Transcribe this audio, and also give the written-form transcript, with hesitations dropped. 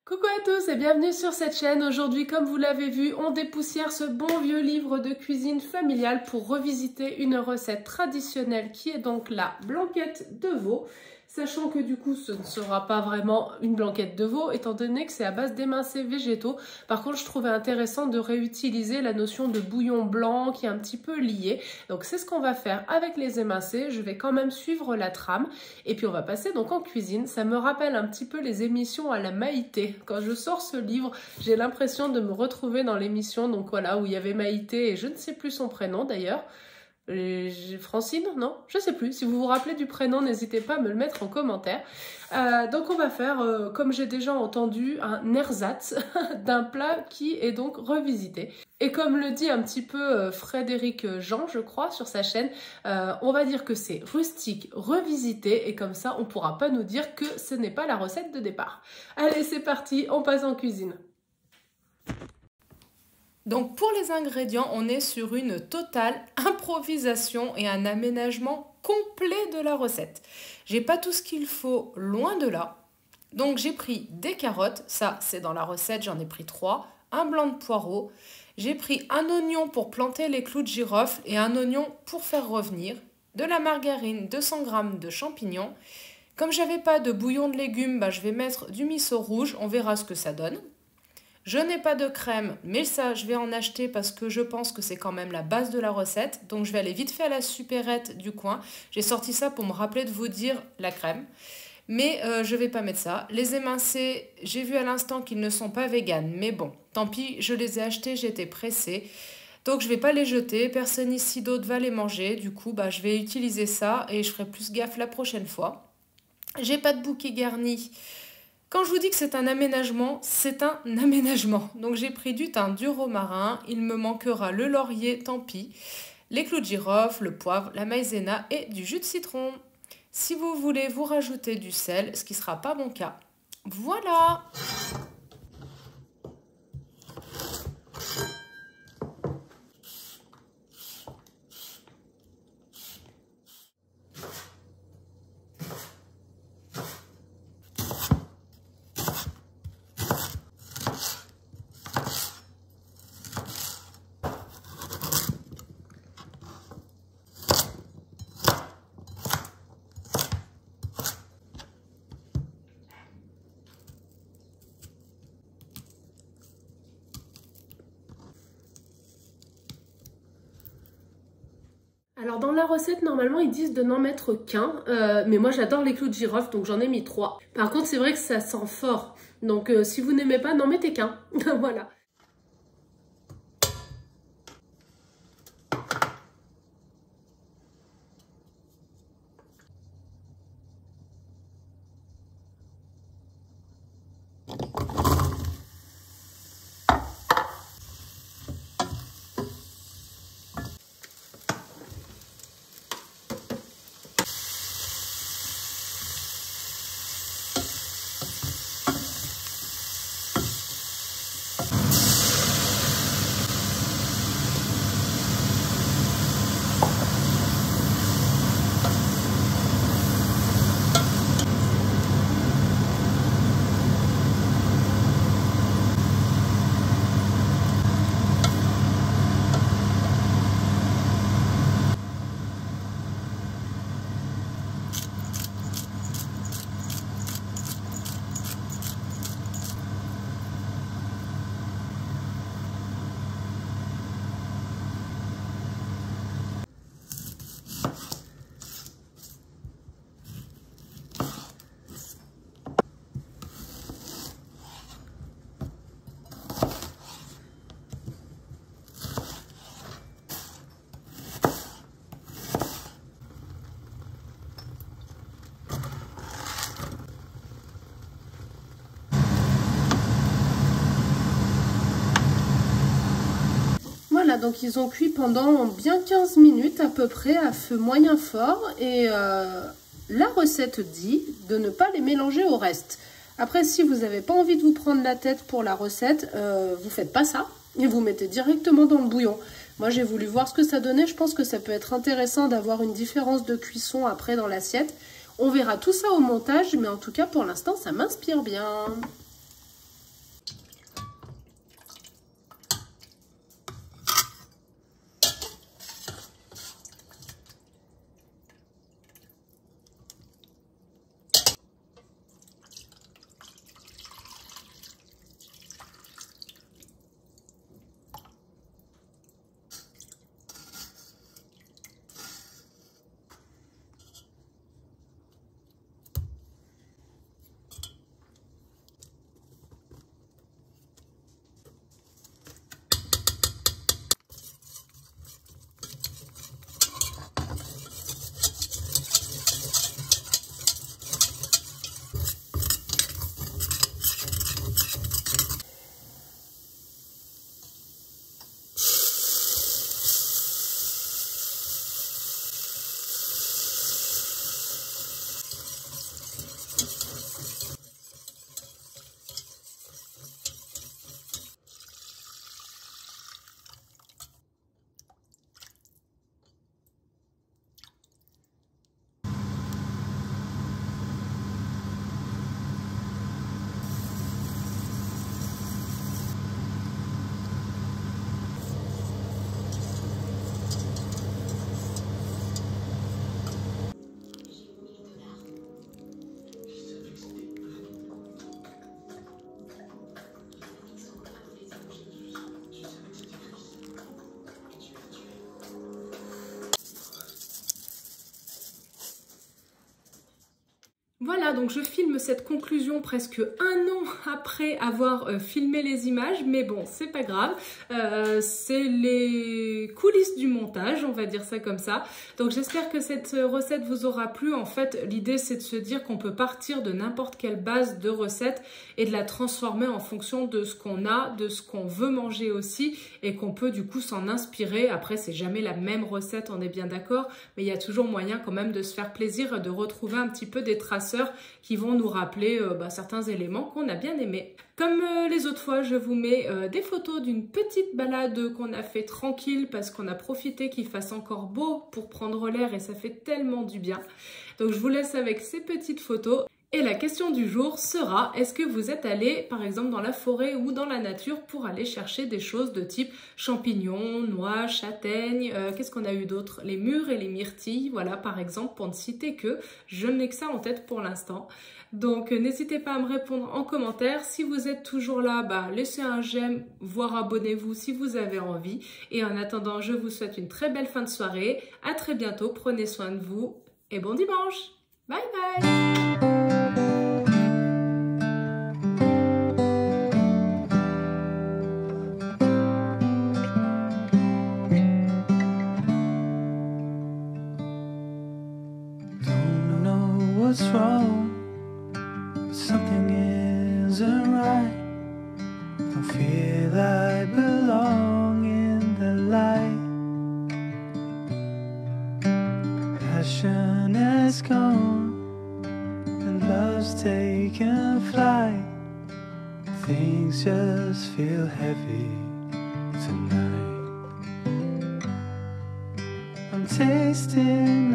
Coucou à tous et bienvenue sur cette chaîne. Aujourd'hui, comme vous l'avez vu, on dépoussière ce bon vieux livre de cuisine familiale pour revisiter une recette traditionnelle qui est donc la blanquette de veau. Sachant que du coup, ce ne sera pas vraiment une blanquette de veau, étant donné que c'est à base d'émincés végétaux. Par contre, je trouvais intéressant de réutiliser la notion de bouillon blanc qui est un petit peu liée. Donc c'est ce qu'on va faire avec les émincés. Je vais quand même suivre la trame. Et puis on va passer donc en cuisine. Ça me rappelle un petit peu les émissions à la Maïté. Quand je sors ce livre, j'ai l'impression de me retrouver dans l'émission, donc voilà, où il y avait Maïté et je ne sais plus son prénom d'ailleurs. Francine, non, je sais plus. Si vous vous rappelez du prénom, n'hésitez pas à me le mettre en commentaire. Donc on va faire, comme j'ai déjà entendu, un ersatz d'un plat qui est donc revisité. Et comme le dit un petit peu Frédéric Jean, je crois, sur sa chaîne, on va dire que c'est rustique, revisité, et comme ça on pourra pas nous dire que ce n'est pas la recette de départ. Allez, c'est parti, on passe en cuisine. Donc pour les ingrédients, on est sur une totale improvisation et un aménagement complet de la recette. J'ai pas tout ce qu'il faut, loin de là. Donc j'ai pris des carottes, ça c'est dans la recette, j'en ai pris 3, un blanc de poireau. J'ai pris un oignon pour planter les clous de girofle et un oignon pour faire revenir, de la margarine, 200 g de champignons. Comme j'avais pas de bouillon de légumes, je vais mettre du miso rouge, on verra ce que ça donne. Je n'ai pas de crème, mais ça, je vais en acheter parce que je pense que c'est quand même la base de la recette. Donc, je vais aller vite fait à la supérette du coin. J'ai sorti ça pour me rappeler de vous dire la crème. Mais je ne vais pas mettre ça. Les émincés, j'ai vu à l'instant qu'ils ne sont pas véganes. Mais bon, tant pis, je les ai achetés, j'étais pressée. Donc, je ne vais pas les jeter. Personne ici d'autre va les manger. Du coup, je vais utiliser ça et je ferai plus gaffe la prochaine fois. J'ai pas de bouquet garni. Quand je vous dis que c'est un aménagement, c'est un aménagement. Donc j'ai pris du thym, du romarin, il me manquera le laurier, tant pis, les clous de girofle, le poivre, la maïzena et du jus de citron. Si vous voulez, vous rajoutez du sel, ce qui ne sera pas mon cas. Voilà! Alors dans la recette, normalement, ils disent de n'en mettre qu'un, mais moi j'adore les clous de girofle, donc j'en ai mis 3. Par contre, c'est vrai que ça sent fort, donc si vous n'aimez pas, n'en mettez qu'un, voilà. Voilà, donc ils ont cuit pendant bien 15 minutes à peu près à feu moyen fort et la recette dit de ne pas les mélanger au reste. Après, si vous n'avez pas envie de vous prendre la tête pour la recette, vous faites pas ça et vous mettez directement dans le bouillon. Moi, j'ai voulu voir ce que ça donnait. Je pense que ça peut être intéressant d'avoir une différence de cuisson après dans l'assiette. On verra tout ça au montage, mais en tout cas, pour l'instant, ça m'inspire bien. Voilà, donc je filme cette conclusion presque 1 an après avoir filmé les images, mais bon, c'est pas grave. C'est les coulisses du montage, on va dire ça comme ça. Donc j'espère que cette recette vous aura plu. En fait, l'idée c'est de se dire qu'on peut partir de n'importe quelle base de recette et de la transformer en fonction de ce qu'on a, de ce qu'on veut manger aussi, et qu'on peut du coup s'en inspirer. Après, c'est jamais la même recette, on est bien d'accord, mais il y a toujours moyen quand même de se faire plaisir et de retrouver un petit peu des traceurs qui vont nous rappeler certains éléments qu'on a bien aimés. Comme les autres fois, je vous mets des photos d'une petite balade qu'on a fait tranquille parce qu'on a profité qu'il fasse encore beau pour prendre l'air et ça fait tellement du bien. Donc je vous laisse avec ces petites photos. Et la question du jour sera, est-ce que vous êtes allé par exemple dans la forêt ou dans la nature pour aller chercher des choses de type champignons, noix, châtaignes, qu'est-ce qu'on a eu d'autre? Les mûres et les myrtilles, voilà par exemple, pour ne citer que, je n'ai que ça en tête pour l'instant. Donc n'hésitez pas à me répondre en commentaire. Si vous êtes toujours là, laissez un j'aime, voire abonnez-vous si vous avez envie. Et en attendant, je vous souhaite une très belle fin de soirée. À très bientôt, prenez soin de vous et bon dimanche. Bye bye. What's wrong? Something isn't right. Don't feel I belong in the light. Passion has gone and love's taken flight. Things just feel heavy tonight. I'm tasting